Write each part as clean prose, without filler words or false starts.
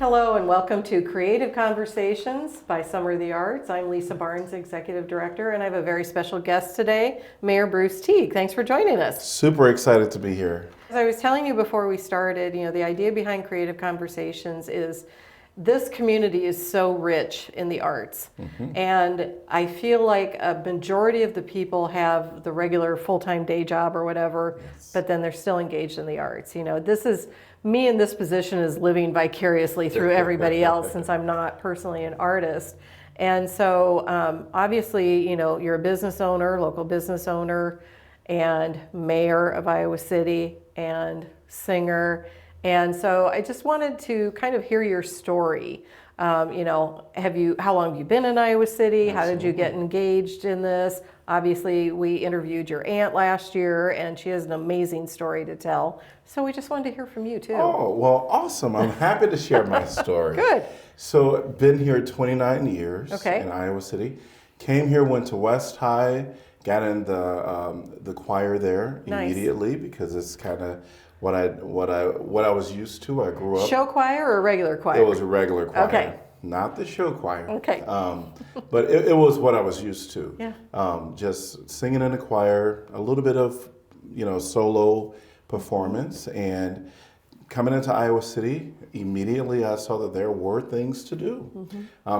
Hello and welcome to Creative Conversations by Summer of the Arts. I'm Lisa Barnes, Executive Director, and I have a very special guest today, Mayor Bruce Teague. Thanks for joining us. Super excited to be here. As I was telling you before we started, the idea behind Creative Conversations is this community is so rich in the arts. And I feel like a majority of the people have the regular full-time day job or whatever, but then they're still engaged in the arts. This is me in this position is living vicariously through everybody else since I'm not personally an artist. And so obviously, you're a business owner, local business owner, and mayor of Iowa City and singer. And so I just wanted to kind of hear your story. How long have you been in Iowa City? How did you get engaged in this? Obviously, we interviewed your aunt last year, and she has an amazing story to tell. So we just wanted to hear from you, too. Oh, well, awesome. I'm happy to share my story. Good. So, been here 29 years Okay. in Iowa City. Came here, went to West High, got in the choir there Nice. immediately because it's kind of what I was used to. I grew up. Show choir or regular choir? It was a regular choir. Okay. Not the show choir. Okay. But it was what I was used to. Yeah. Just singing in a choir, a little bit of, solo performance. And coming into Iowa City, immediately I saw that there were things to do.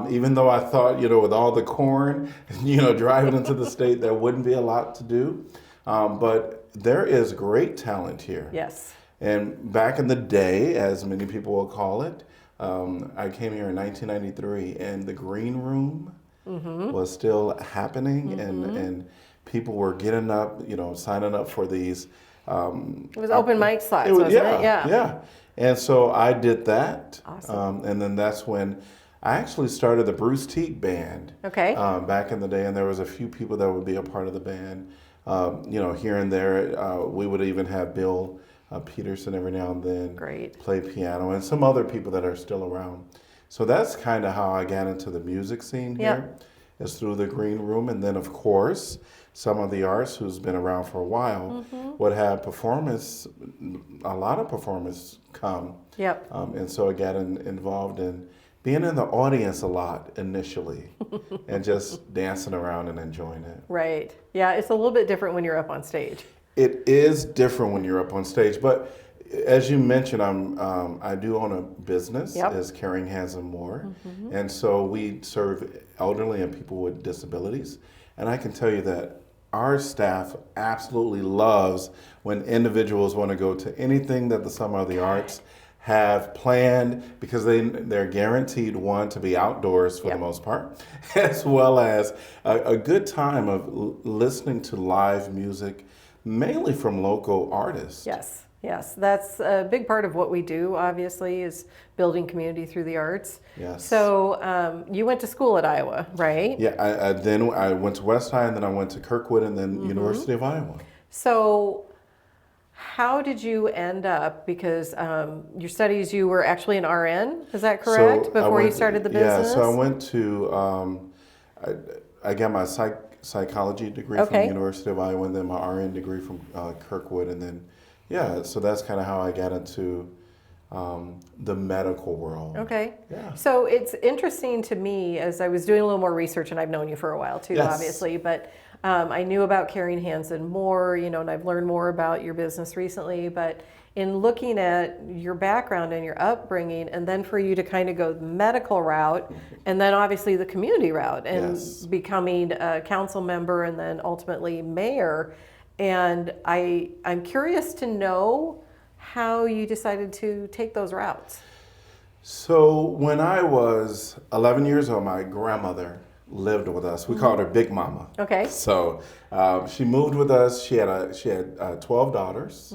Even though I thought, with all the corn, driving into the state, there wouldn't be a lot to do. But there is great talent here. Yes. And back in the day, as many people will call it, I came here in 1993, and the green room was still happening, and people were getting up, signing up for these. It was open mic slots, wasn't it? Yeah. And so I did that. Awesome. And then that's when I actually started the Bruce Teague band. Okay. Back in the day, and there was a few people that would be a part of the band. Here and there, we would even have Bill Peterson every now and then Great. play piano, and some other people that are still around. So that's kind of how I got into the music scene here, is through the green room. And then, of course, some of the arts, who's been around for a while, would have a lot of performers come. Yep. And so I got involved in being in the audience a lot initially and just dancing around and enjoying it. Right. Yeah, it's a little bit different when you're up on stage. It is different when you're up on stage, but as you mentioned, I do own a business as Caring Hands and More, and so we serve elderly and people with disabilities. And I can tell you that our staff absolutely loves when individuals want to go to anything that the Summer of the Arts have planned, because they're guaranteed, one, to be outdoors for the most part, as well as a good time of listening to live music, mainly from local artists. Yes, that's a big part of what we do, obviously, is building community through the arts. Yes. So you went to school at Iowa, right? Yeah, then I went to West High, and then I went to Kirkwood, and then University of Iowa. So how did you end up, because your studies, you were actually an RN, is that correct, before you started the business? Yeah, so I went to, I got my psychology degree from the University of Iowa, and then my RN degree from Kirkwood, and then, so that's kind of how I got into the medical world. Okay. Yeah. So it's interesting to me, as I was doing a little more research, and I've known you for a while too, obviously, but I knew about Caring Hands and More, and I've learned more about your business recently, but in looking at your background and your upbringing, and then for you to kind of go the medical route, and then obviously the community route, and becoming a council member, and then ultimately mayor, and I'm curious to know how you decided to take those routes. So when I was 11 years old, my grandmother lived with us. We called her Big Mama. Okay. So she moved with us. She had 12 daughters.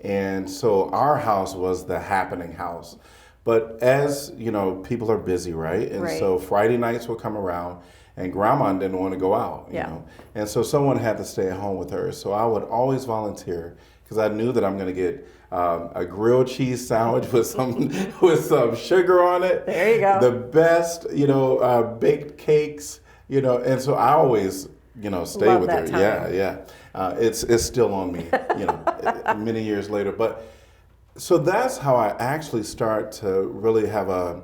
And so our house was the happening house. But as, people are busy, right? And so Friday nights would come around, and Grandma didn't want to go out, you know. And so someone had to stay at home with her. So I would always volunteer, because I knew that I'm going to get a grilled cheese sandwich with some sugar on it. There you go. The best, baked cakes, and so I always, stay Love with that her. time. It's still on me, many years later. But So that's how I actually start to really have a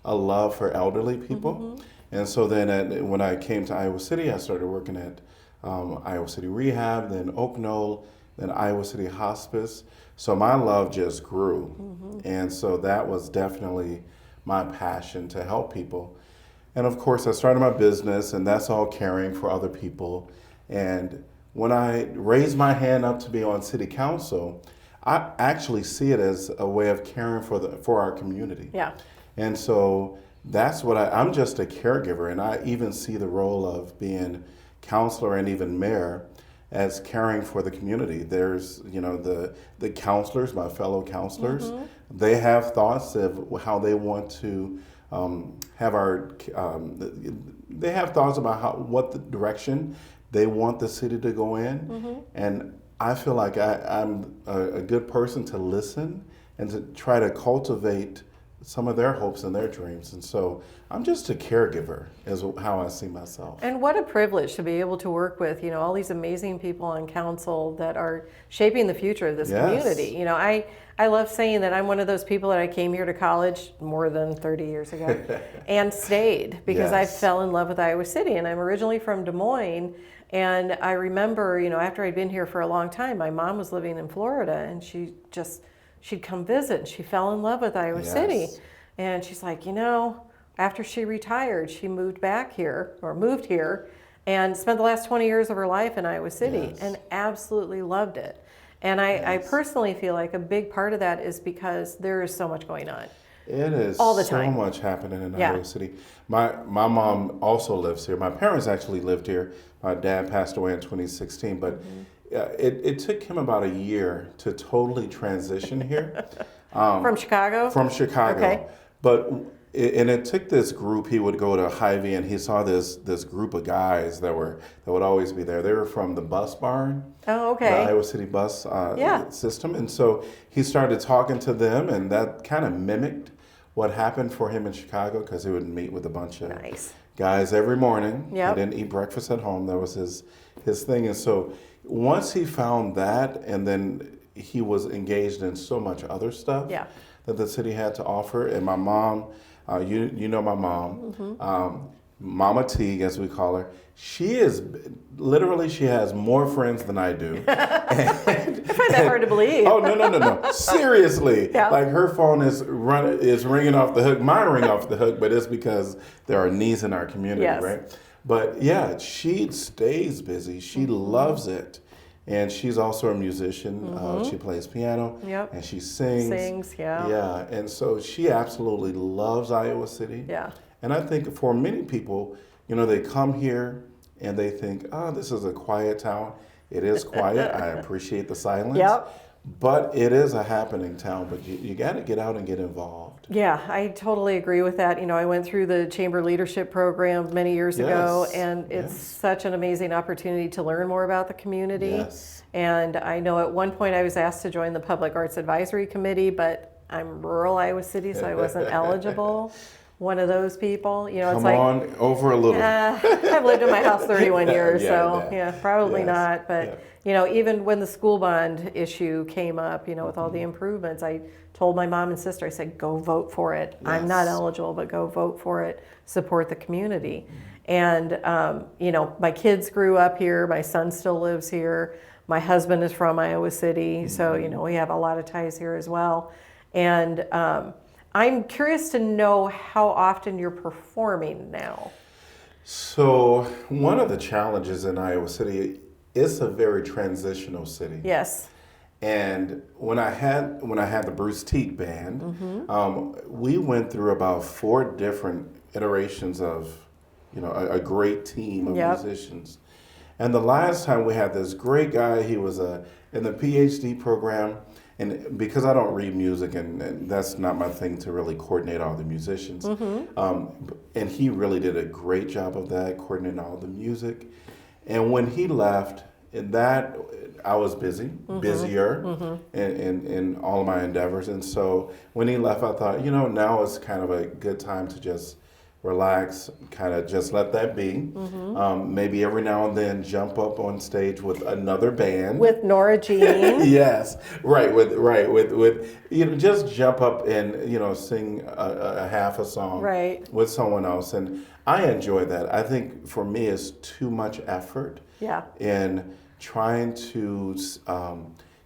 love for elderly people. And so then when I came to Iowa City, I started working at Iowa City Rehab, then Oak Knoll, then Iowa City Hospice. So my love just grew. And so that was definitely my passion to help people. And of course, I started my business, and that's all caring for other people. And when I raised my hand up to be on city council, I actually see it as a way of caring for our community. Yeah. And so that's what I'm just a caregiver, and I even see the role of being counselor and even mayor as caring for the community. There's, the counselors, my fellow counselors, they have thoughts of how they want to have they have thoughts about what the direction they want the city to go in. And I feel like I'm a good person to listen and to try to cultivate some of their hopes and their dreams. And so I'm just a caregiver is how I see myself. And what a privilege to be able to work with, all these amazing people on council that are shaping the future of this community. I love saying that I'm one of those people that I came here to college more than 30 years ago and stayed because I fell in love with Iowa City. And I'm originally from Des Moines. And I remember, after I'd been here for a long time, my mom was living in Florida, and she'd come visit, and she fell in love with Iowa City. And she's like, after she retired, she moved here and spent the last 20 years of her life in Iowa City and absolutely loved it. And I personally feel like a big part of that is because there is so much going on. It is all the so time. much happening in Iowa City. My mom also lives here. My parents actually lived here. My dad passed away in 2016, but it took him about a year to totally transition here. From Chicago? From Chicago. Okay. But it took this group. He would go to Hy-Vee, and he saw this group of guys that would always be there. They were from the bus barn. Oh, okay. The Iowa City bus system. And so he started talking to them, and that kind of mimicked what happened for him in Chicago, because he would meet with a bunch of guys every morning. Yep. He didn't eat breakfast at home. That was his thing. And so once he found that, and then he was engaged in so much other stuff that the city had to offer. And my mom, you know my mom, Mama Teague, as we call her, she has more friends than I do. I find that hard to believe. Oh, no. Seriously. Yeah. Like, her phone is ringing off the hook. Mine ring off the hook, but it's because there are needs in our community, right? But yeah, she stays busy. She loves it. And she's also a musician. She plays piano and she sings. Yeah. And so she absolutely loves Iowa City. Yeah. And I think for many people, they come here and they think, this is a quiet town. It is quiet. I appreciate the silence. Yep. But it is a happening town, but you got to get out and get involved. Yeah, I totally agree with that. I went through the Chamber Leadership Program many years ago, and it's such an amazing opportunity to learn more about the community. Yes. And I know at one point I was asked to join the Public Arts Advisory Committee, but I'm rural Iowa City, so I wasn't eligible. One of those people, it's Come like, on over a little. I've lived in my house 31 years, probably Yes. not. But even when the school bond issue came up, with all the improvements, I told my mom and sister, I said, go vote for it. I'm not eligible, but go vote for it. Support the community. And my kids grew up here. My son still lives here. My husband is from Iowa City, so we have a lot of ties here as well. And I'm curious to know how often you're performing now. So one of the challenges in Iowa City, it's a very transitional city. Yes. And when I had the Bruce Teague band, we went through about 4 different iterations of, a great team of musicians. And the last time we had this great guy, he was in the PhD program. And because I don't read music, and that's not my thing to really coordinate all the musicians, and he really did a great job of that, coordinating all the music. And when he left, I was busier in all of my endeavors. And so when he left, I thought, now is kind of a good time to just relax, kind of just let that be. Maybe every now and then jump up on stage with another band. With Nora Jean. Yes, with just jump up and sing a half a song Right. with someone else, and I enjoy that. I think for me it's too much effort Yeah. in trying to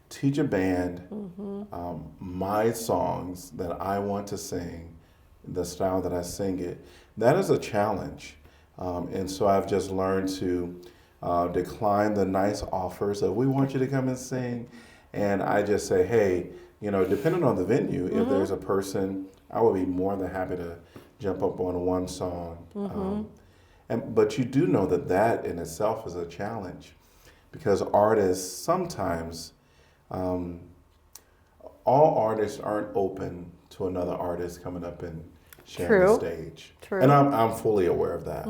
teach a band my songs that I want to sing, the style that I sing it. That is a challenge, and so I've just learned to decline the nice offers of we want you to come and sing, and I just say, hey, depending on the venue, if there's a person, I would be more than happy to jump up on one song. But you do know that in itself is a challenge, because artists sometimes, all artists aren't open to another artist coming up and sharing the stage. True. And I'm fully aware of that.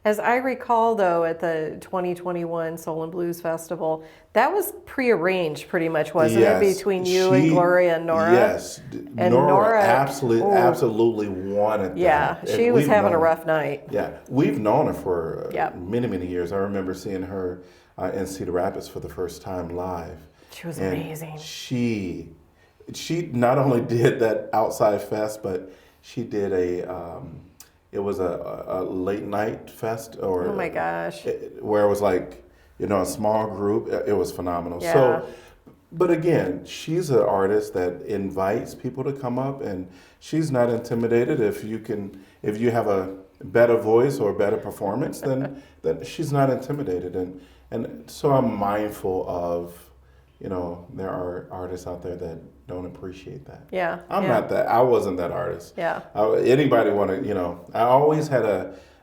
As I recall, though, at the 2021 Soul and Blues Festival, that was prearranged pretty much, wasn't it, between you and Gloria and Nora? Yes. And Nora absolutely wanted that. Yeah, she was having a rough night. Yeah, we've known her for many, many years. I remember seeing her in Cedar Rapids for the first time live. She was amazing. She not only did that outside fest, but she did it was a late night fest, or oh my gosh, where it was like a small group. It was phenomenal. Yeah. So, but again, she's an artist that invites people to come up, and she's not intimidated. If you have a better voice or a better performance, then she's not intimidated, and so I'm mindful of. There are artists out there that don't appreciate that. Yeah. I'm not that. I wasn't that artist. Yeah. Anybody want to, I always had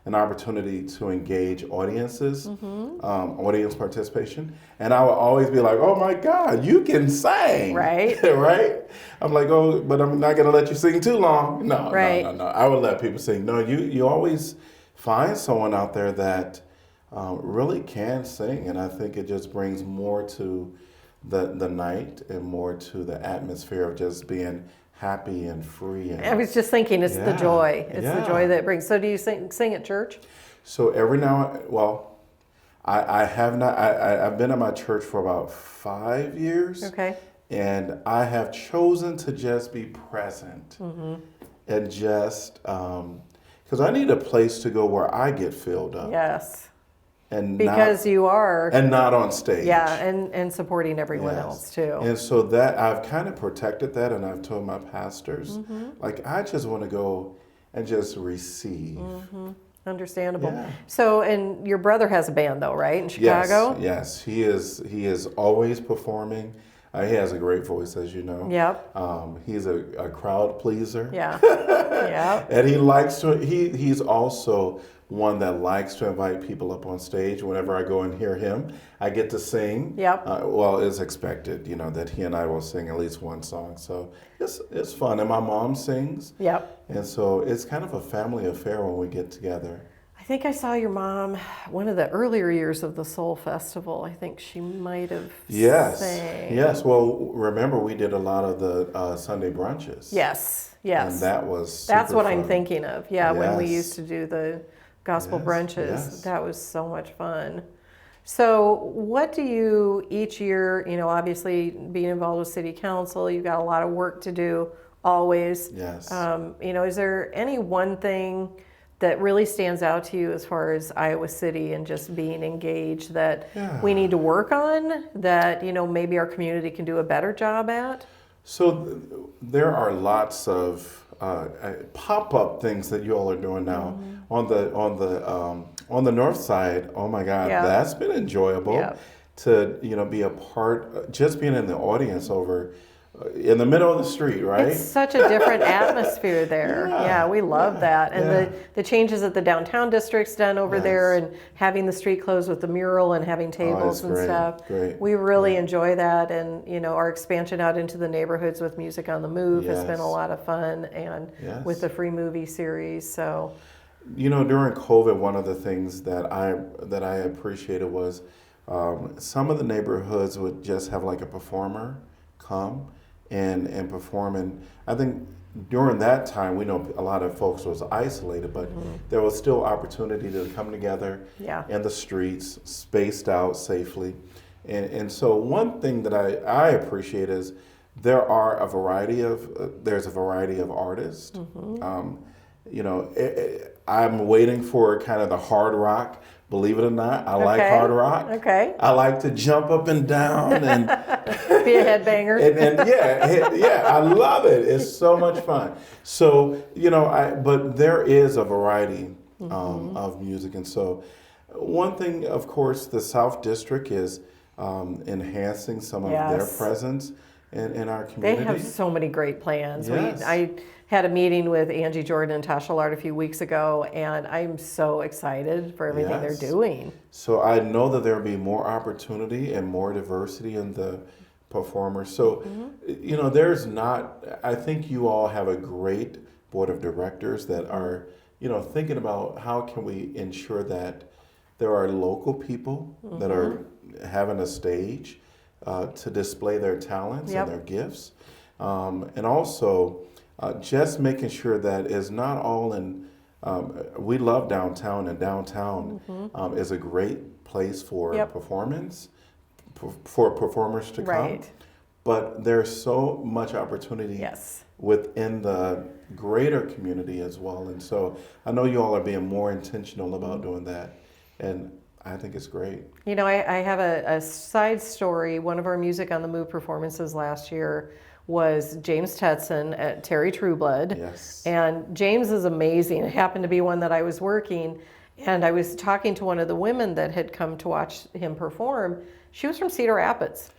an opportunity to engage audiences, audience participation. And I would always be like, oh my God, you can sing. Right. Right? I'm like, oh, but I'm not going to let you sing too long. No. I would let people sing. No, you always find someone out there that really can sing. And I think it just brings more to the night and more to the atmosphere of just being happy and free. And I was just thinking, it's the joy. It's the joy that it brings. So do you sing at church? So every now, I have not. I've been at my church for about 5 years. Okay. And I have chosen to just be present and just because I need a place to go where I get filled up. Yes. And because you are. And not on stage. Yeah, and supporting everyone else too. And so that I've kind of protected that, and I've told my pastors, like, I just want to go and just receive. Understandable. Yeah. So, and your brother has a band though, right, in Chicago? Yes. He is always performing. He has a great voice, as you know. Yep. He's a crowd pleaser. Yeah. Yeah. And he likes to. He's also one that likes to invite people up on stage. Whenever I go and hear him, I get to sing. Yep. It's expected, that he and I will sing at least one song. So it's fun. And my mom sings. Yep. And so it's kind of a family affair when we get together. I think I saw your mom one of the earlier years of the Soul Festival. I think she might have sang. Yes. Well, remember we did a lot of the Sunday brunches. Yes. And that was That's what fun. I'm thinking of. Yeah, Yes. when we used to do the gospel brunches. Yes. That was so much fun. So what do you each year, obviously being involved with city council, you've got a lot of work to do always. Yes. Is there any one thing that really stands out to you as far as Iowa City and just being engaged that we need to work on, that, maybe our community can do a better job at? So there are lots of pop-up things that you all are doing now on the north side. Oh my God, that's been enjoyable to be a part, just being in the audience over in the middle of the street, right? It's such a different atmosphere there. Yeah, we love that. And the changes that the downtown district's done over there, and having the street closed with the mural and having tables and stuff. Great. We really enjoy that. And, our expansion out into the neighborhoods with Music on the Move has been a lot of fun, and with the free movie series. So, during COVID, one of the things that I appreciated was some of the neighborhoods would just have like a performer come and perform. And I think during that time, we know a lot of folks was isolated, but there was still opportunity to come together in the streets, spaced out safely. And so one thing that I appreciate is there's a variety of artists. You know, I'm waiting for kind of the hard rock. Believe it or not, I like hard rock. Okay. I like to jump up and down and be a headbanger. and I love it. It's so much fun. So, you know, but there is a variety of music. And so one thing, of course, the South District is enhancing some of their presence in our community. They have so many great plans. Yes. I had a meeting with Angie Jordan and Tasha Lard a few weeks ago, and I'm so excited for everything they're doing. So I know that there'll be more opportunity and more diversity in the performers. So, you know, I think you all have a great board of directors that are, you know, thinking about how can we ensure that there are local people that are having a stage to display their talents and their gifts. And also, just making sure that it's not all in, we love downtown, and downtown is a great place for performance, for performers to come. But there's so much opportunity within the greater community as well. And so I know you all are being more intentional about doing that. And I think it's great. You know, I have a side story. One of our Music on the Move performances last year was James Tetson at Terry Trueblood. Yes. And James is amazing. It happened to be one that I was working, and I was talking to one of the women that had come to watch him perform. She was from Cedar Rapids,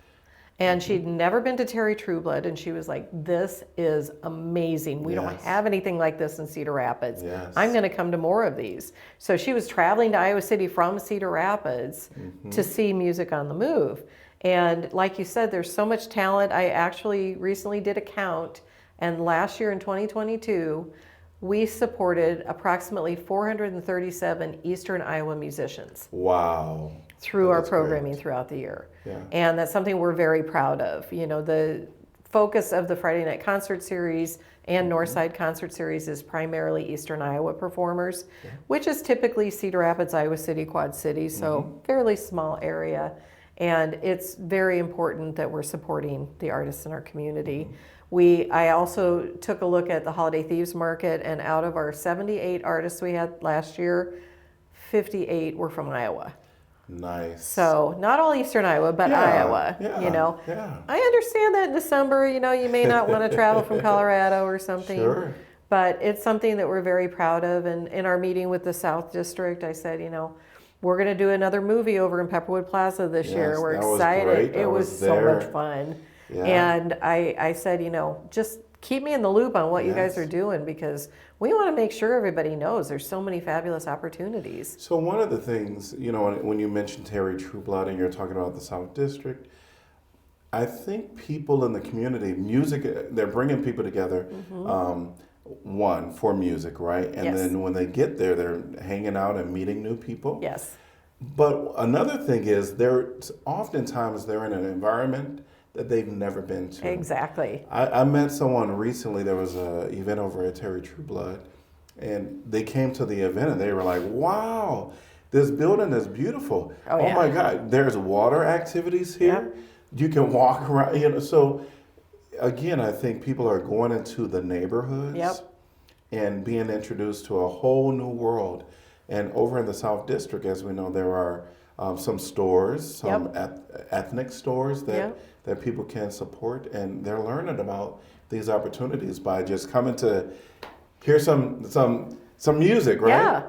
and she'd never been to Terry Trueblood, and she was like, this is amazing. We don't have anything like this in Cedar Rapids. I'm going to come to more of these. So she was traveling to Iowa City from Cedar Rapids to see Music on the Move. And like you said, there's so much talent. I actually recently did a count, and last year in 2022, we supported approximately 437 Eastern Iowa musicians. Wow. Through our programming throughout the year. And that's something we're very proud of. You know, the focus of the Friday Night Concert Series and Northside Concert Series is primarily Eastern Iowa performers, which is typically Cedar Rapids, Iowa City, Quad Cities, so fairly small area. And it's very important that we're supporting the artists in our community. I also took a look at the Holiday Thieves Market, and out of our 78 artists we had last year, 58 were from Iowa. Nice. So not all Eastern Iowa, but Iowa, you know. I understand that in December, you know, you may not want to travel from Colorado or something. But it's something that we're very proud of. And in our meeting with the South District, I said, you know, we're going to do another movie over in Pepperwood Plaza this year. We're excited. It was so much fun. And I said, you know, just keep me in the loop on what you guys are doing, because we want to make sure everybody knows there's so many fabulous opportunities. So one of the things, you know, when you mentioned Terry Trueblood and you're talking about the South District, I think people in the community, music, they're bringing people together, one, for music, right? And then when they get there, they're hanging out and meeting new people. But another thing is oftentimes they're in an environment that they've never been to. Exactly. I met someone recently. There was an event over at Terry Trueblood, and they came to the event and they were like, wow, this building is beautiful. Oh my God, there's water activities here. You can walk around, you know. So again, I think people are going into the neighborhoods and being introduced to a whole new world. And over in the South District, as we know, there are some stores, some ethnic stores that people can support, and they're learning about these opportunities by just coming to hear some music, right?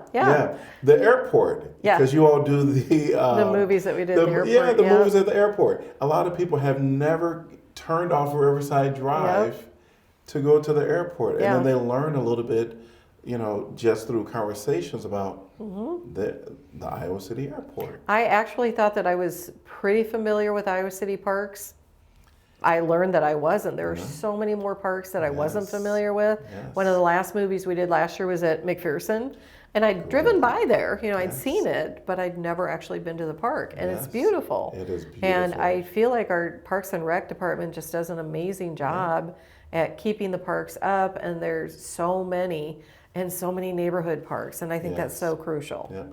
The airport, because you all do the movies that we did at the airport. The movies at the airport. A lot of people have never turned off Riverside Drive to go to the airport, and then they learn a little bit, you know, just through conversations about the Iowa City Airport. I actually thought that I was pretty familiar with Iowa City parks. I learned that I wasn't. There are so many more parks that I wasn't familiar with. One of the last movies we did last year was at McPherson. And I'd driven by there, I'd Yes. seen it, but I'd never actually been to the park. And it's Yes. beautiful. It is beautiful. And I feel like our Parks and Rec department just does an amazing job at keeping the parks up. And there's so many and so many neighborhood parks. And I think that's Yes. so crucial. Yeah.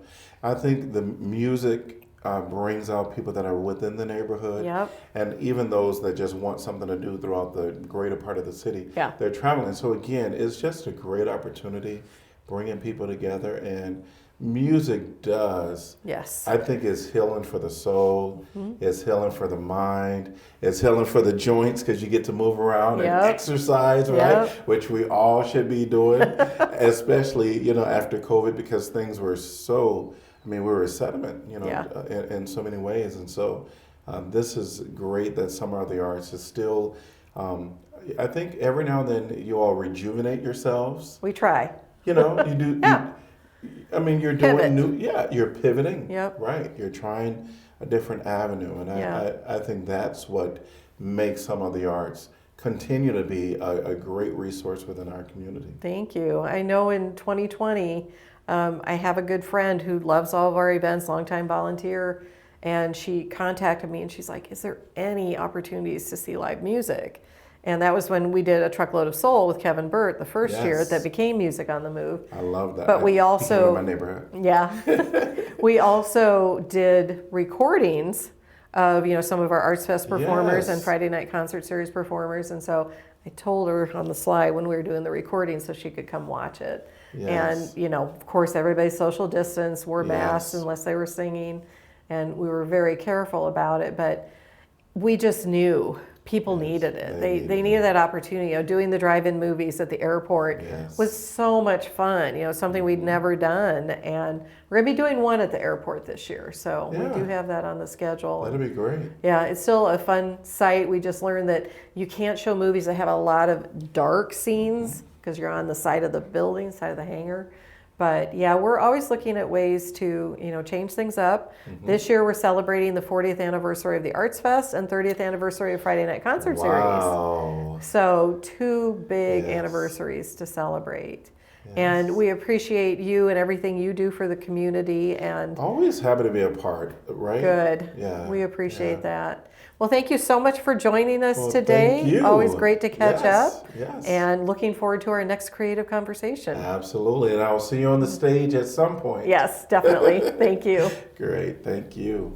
I think the music brings out people that are within the neighborhood. Yep. And even those that just want something to do throughout the greater part of the city. Yeah. They're traveling. So again, it's just a great opportunity bringing people together. And music does. Yes. I think it's healing for the soul. It's healing for the mind. It's healing for the joints because you get to move around and exercise, right? Yep. Which we all should be doing, especially after COVID because things were so. We were a sediment, in so many ways, and so this is great that Summer of the Arts is still. I think every now and then you all rejuvenate yourselves. We try. You do. Yeah. You're Pivot. doing new. Yeah, you're pivoting. Yep. Right. You're trying a different avenue, and I think that's what makes Some of the Arts continue to be a great resource within our community. Thank you. I know in 2020, I have a good friend who loves all of our events, longtime volunteer, and she contacted me and she's like, is there any opportunities to see live music? And that was when we did A Truckload of Soul with Kevin Burt the first year that became Music on the Move. I love that. But we also, my neighborhood. Yeah, we also did recordings of some of our Arts Fest performers and Friday Night Concert Series performers, and so I told her on the slide when we were doing the recording so she could come watch it. Yes. And of course, everybody social distance, wore masks unless they were singing, and we were very careful about it. But we just knew people needed it. They needed that opportunity. Doing the drive-in movies at the airport was so much fun. Something we'd never done, and we're gonna be doing one at the airport this year. So we do have that on the schedule. That'd be great. Yeah, it's still a fun site. We just learned that you can't show movies that have a lot of dark scenes because you're on the side of the building, side of the hangar. But yeah, we're always looking at ways to, change things up. This year we're celebrating the 40th anniversary of the Arts Fest and 30th anniversary of Friday Night Concert Series. So 2 big anniversaries to celebrate. And we appreciate you and everything you do for the community. And always happy to be a part, right? Good. Yeah. We appreciate that. Well, thank you so much for joining us today. Thank you. Always great to catch up. Yes. And looking forward to our next creative conversation. Absolutely. And I will see you on the stage at some point. Yes, definitely. Thank you. Great. Thank you.